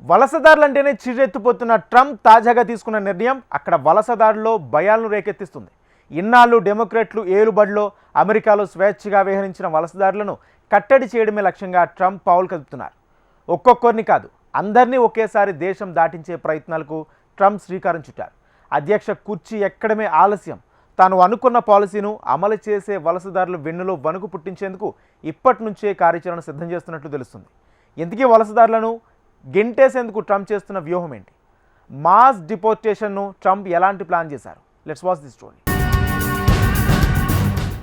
వలసదారులంటేనే చిరెత్తిపోతున్న Trump తాజాగా తీసుకున్న నిర్ణయం అక్కడ వలసదారుల్లో భయాలను రేకెత్తిస్తుంది. ఇన్నాళ్ళు డెమోక్రాట్లు ఏలుబడిలో అమెరికాలో స్వేచ్ఛగా విహరించిన వలసదారులను కట్టడి చేయడమే లక్ష్యంగా ట్రంప్ పావులు కదుపుతున్నారు. ఒక్కొక్కరిని కాదు, అందరినీ ఒకేసారి దేశం దాటించే ప్రయత్నాలకు ట్రంప్ శ్రీకారం చుట్టారు. అధ్యక్ష కుర్చీ ఎక్కడమే ఆలస్యం. తాను అనుకున్న పాలసీను అమలు చేసే వలసదారుల వెన్నులో వణుకు పుట్టించేందుకు ఇప్పటి నుంచే కార్యాచరణ సిద్ధం చేస్తున్నట్లు తెలుస్తుంది. ఇంతకీ వలసదారులను గెంటేసేందుకు ట్రంప్ చేస్తున్న వ్యూహం ఏంటి? మాస్ డిపోర్టేషన్ను ట్రంప్ ఎలాంటి ప్లాన్ చేశారు? Let's watch the story.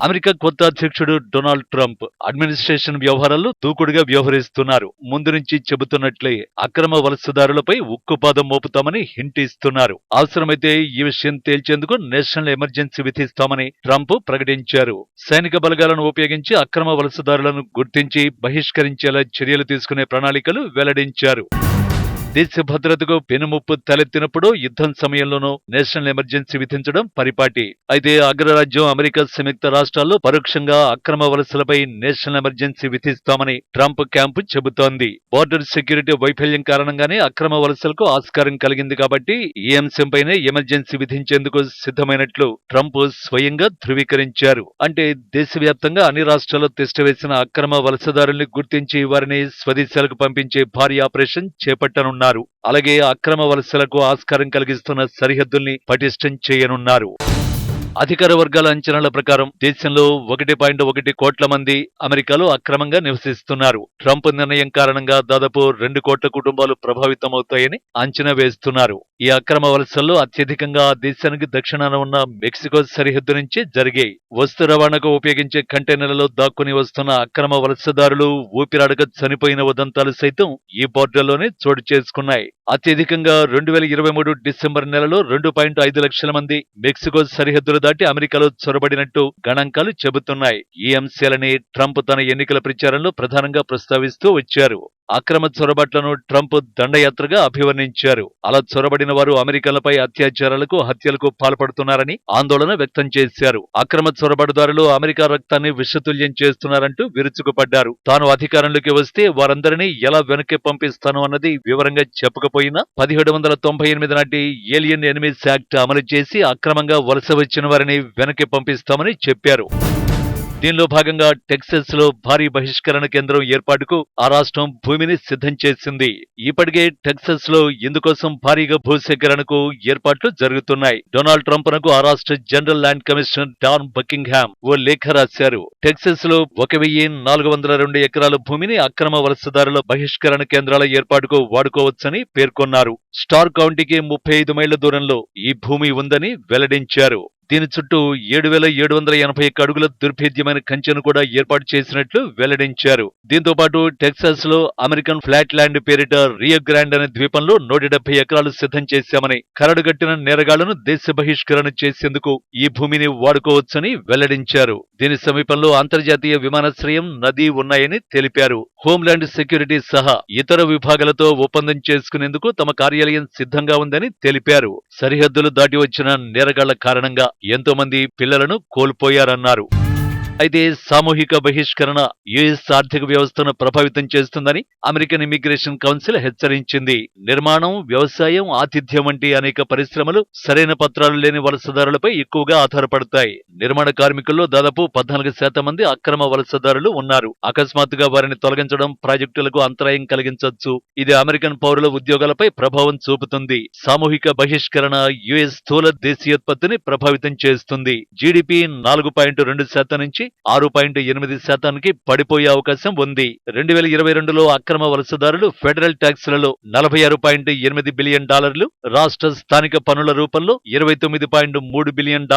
America కొత్త అధ్యక్షుడు డొనాల్డ్ ట్రంప్ అడ్మినిస్ట్రేషన్ వ్యవహారాల్లో దూకుడుగా వ్యవహరిస్తున్నారు. ముందు నుంచి చెబుతున్నట్లే అక్రమ వలసదారులపై ఉక్కుపాదం మోపుతామని హింట్ ఇస్తున్నారు. అవసరమైతే ఈ విషయం తేల్చేందుకు నేషనల్ ఎమర్జెన్సీ విధిస్తామని ట్రంప్ ప్రకటించారు. సైనిక బలగాలను ఉపయోగించి అక్రమ వలసదారులను గుర్తించి బహిష్కరించేలా చర్యలు తీసుకునే ప్రణాళికలు వెల్లడించారు. దేశ భద్రతకు పెనుముప్పు తలెత్తినప్పుడు యుద్ధం సమయంలోనూ నేషనల్ ఎమర్జెన్సీ విధించడం పరిపాటి. అయితే అగ్రరాజ్యం అమెరికా సంయుక్త రాష్ట్రాల్లో పరోక్షంగా అక్రమ వలసలపై నేషనల్ ఎమర్జెన్సీ విధిస్తామని ట్రంప్ క్యాంపు చెబుతోంది. బోర్డర్ సెక్యూరిటీ వైఫల్యం కారణంగానే అక్రమ వలసలకు ఆస్కారం కలిగింది కాబట్టి ఈ అంశంపైనే ఎమర్జెన్సీ విధించేందుకు సిద్ధమైనట్లు ట్రంప్ స్వయంగా ధృవీకరించారు. అంటే దేశవ్యాప్తంగా అన్ని రాష్ట్రాల్లో తిష్టవేసిన అక్రమ వలసదారుల్ని గుర్తించి వారిని స్వదేశాలకు పంపించే భారీ ఆపరేషన్ చేపట్టనున్నారు. అలాగే అక్రమ వలసలకు ఆస్కారం కలిగిస్తున్న సరిహద్దుల్ని పటిష్టం చేయనున్నారు. అధికార వర్గాల అంచనాల ప్రకారం దేశంలో 1.1 కోట్ల మంది అమెరికాలో అక్రమంగా నివసిస్తున్నారు. ట్రంప్ నిర్ణయం కారణంగా దాదాపు 2 కోట్ల కుటుంబాలు ప్రభావితమవుతాయని అంచనా వేస్తున్నారు. ఈ అక్రమ వలసల్లో అత్యధికంగా ఆ దేశానికి దక్షిణాన ఉన్న మెక్సికో సరిహద్దు నుంచి జరిగాయి. వస్తు రవాణాకు ఉపయోగించే కంటైనర్లలో దాక్కుని వస్తున్న అక్రమ వలసదారులు ఊపిరాడక చనిపోయిన ఉదంతాలు సైతం ఈ బోర్డర్లోనే చోటు చేసుకున్నాయి. అత్యధికంగా 2023 డిసెంబర్ నెలలో 2.5 లక్షల మంది మెక్సికో సరిహద్దులు దాటి అమెరికాలో చొరబడినట్టు గణాంకాలు చెబుతున్నాయి. ఈ అంశాలని ట్రంప్ తన ఎన్నికల ప్రచారంలో ప్రధానంగా ప్రస్తావిస్తూ వచ్చారు. అక్రమ చొరబాట్లను ట్రంప్ దండయాత్రగా అభివర్ణించారు. అలా చొరబడిన వారు అమెరికన్లపై అత్యాచారాలకు, హత్యలకు పాల్పడుతున్నారని ఆందోళన వ్యక్తం చేశారు. అక్రమ చొరబాటుదారులు అమెరికా రక్తాన్ని విషతుల్యం చేస్తున్నారంటూ విరుచుకుపడ్డారు. తాను అధికారంలోకి వస్తే వారందరినీ ఎలా వెనక్కి పంపిస్తాను అన్నది వివరంగా చెప్పకపోయినా 1798 నాటి ఏలియన్ ఎనిమీస్ యాక్ట్ అమలు చేసి అక్రమంగా వలస వచ్చిన వారిని వెనక్కి పంపిస్తామని చెప్పారు. దీనిలో భాగంగా టెక్సస్ లో భారీ బహిష్కరణ కేంద్రం ఏర్పాటుకు ఆ రాష్ట్రం భూమిని సిద్ధం చేసింది. ఇప్పటికే టెక్సస్ లో ఇందుకోసం భారీగా భూసేకరణకు ఏర్పాట్లు జరుగుతున్నాయి. డొనాల్డ్ ట్రంప్ నకు ఆ రాష్ట్ర general land commissioner Dawn Buckingham ఓ లేఖ రాశారు. టెక్సస్ లో 1402 ఎకరాల భూమిని అక్రమ వలసదారుల బహిష్కరణ కేంద్రాల ఏర్పాటుకు వాడుకోవచ్చని పేర్కొన్నారు. స్టార్ కౌంటీకి 35 మైళ్ల దూరంలో ఈ భూమి ఉందని వెల్లడించారు. దీని చుట్టూ 7781 అడుగుల దుర్భేద్యమైన కంచెను కూడా ఏర్పాటు చేసినట్లు వెల్లడించారు. దీంతో పాటు టెక్సాస్ లో అమెరికన్ ఫ్లాట్ ల్యాండ్ పేరిట రియో గ్రాండ్ అనే ద్వీపంలో 170 ఎకరాలు సిద్ధం చేశామని, కరడుగట్టిన నేరగాళ్లను దేశ బహిష్కరణ చేసేందుకు ఈ భూమిని వాడుకోవచ్చని వెల్లడించారు. దీని సమీపంలో అంతర్జాతీయ విమానాశ్రయం, నది ఉన్నాయని తెలిపారు. హోంల్యాండ్ సెక్యూరిటీ సహా ఇతర విభాగాలతో ఒప్పందం చేసుకునేందుకు తమ కార్యాలయం సిద్ధంగా ఉందని తెలిపారు. సరిహద్దులు దాటి వచ్చిన నేరగాళ్ల కారణంగా ఎంతో మంది పిల్లలను కోల్పోయారన్నారు. అయితే సామూహిక బహిష్కరణ యుఎస్ ఆర్థిక వ్యవస్థను ప్రభావితం చేస్తుందని అమెరికన్ ఇమిగ్రేషన్ కౌన్సిల్ హెచ్చరించింది. నిర్మాణం, వ్యవసాయం, ఆతిథ్యం వంటి అనేక పరిశ్రమలు సరైన పత్రాలు లేని వలసదారులపై ఎక్కువగా ఆధారపడతాయి. నిర్మాణ కార్మికుల్లో దాదాపు 14% మంది అక్రమ వలసదారులు ఉన్నారు. అకస్మాత్తుగా వారిని తొలగించడం ప్రాజెక్టులకు అంతరాయం కలిగించవచ్చు. ఇది అమెరికన్ పౌరుల ఉద్యోగాలపై ప్రభావం చూపుతుంది. సామూహిక బహిష్కరణ యుఎస్ స్థూల దేశీయోత్పత్తిని ప్రభావితం చేస్తుంది. జీడీపీ 4.2% నుంచి 6.8% పడిపోయే అవకాశం ఉంది. 2022లో అక్రమ వలసదారులు ఫెడరల్ ట్యాక్సులలో $46.8 బిలియన్, రాష్ట్ర స్థానిక పన్నుల రూపంలో $29.3 బిలియన్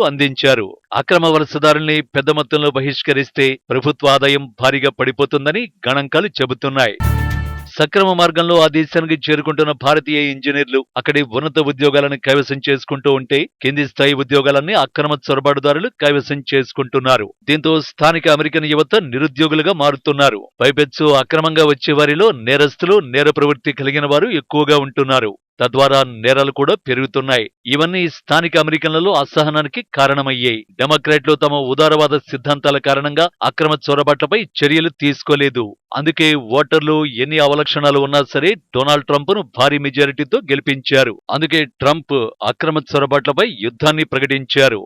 అందించారు. అక్రమ వలసదారుల్ని పెద్ద మొత్తంలో బహిష్కరిస్తే ప్రభుత్వ ఆదాయం భారీగా పడిపోతుందని గణాంకాలు చెబుతున్నాయి. సక్రమ మార్గంలో ఆ దేశానికి చేరుకుంటున్న భారతీయ ఇంజనీర్లు అక్కడి ఉన్నత ఉద్యోగాలను కైవసం చేసుకుంటూ ఉంటే కింది స్థాయి ఉద్యోగాలన్నీ అక్రమ చొరబాటుదారులు కైవసం చేసుకుంటున్నారు. దీంతో స్థానిక అమెరికన్ యువత నిరుద్యోగులుగా మారుతున్నారు. పైపెచ్చు అక్రమంగా వచ్చే వారిలో నేరస్తులు, నేర ప్రవృత్తి కలిగిన వారు ఎక్కువగా ఉంటున్నారు. తద్వారా నేరాలు కూడా పెరుగుతున్నాయి. ఇవన్నీ స్థానిక అమెరికన్లలో అసహనానికి కారణమయ్యాయి. డెమోక్రాట్లు తమ ఉదారవాద సిద్ధాంతాల కారణంగా అక్రమ చొరబాట్లపై చర్యలు తీసుకోలేదు. అందుకే ఓటర్లు ఎన్ని అవలక్షణాలు ఉన్నా సరే డొనాల్డ్ ట్రంప్ ను భారీ మెజారిటీతో గెలిపించారు. అందుకే ట్రంప్ అక్రమ చొరబాట్లపై యుద్ధాన్ని ప్రకటించారు.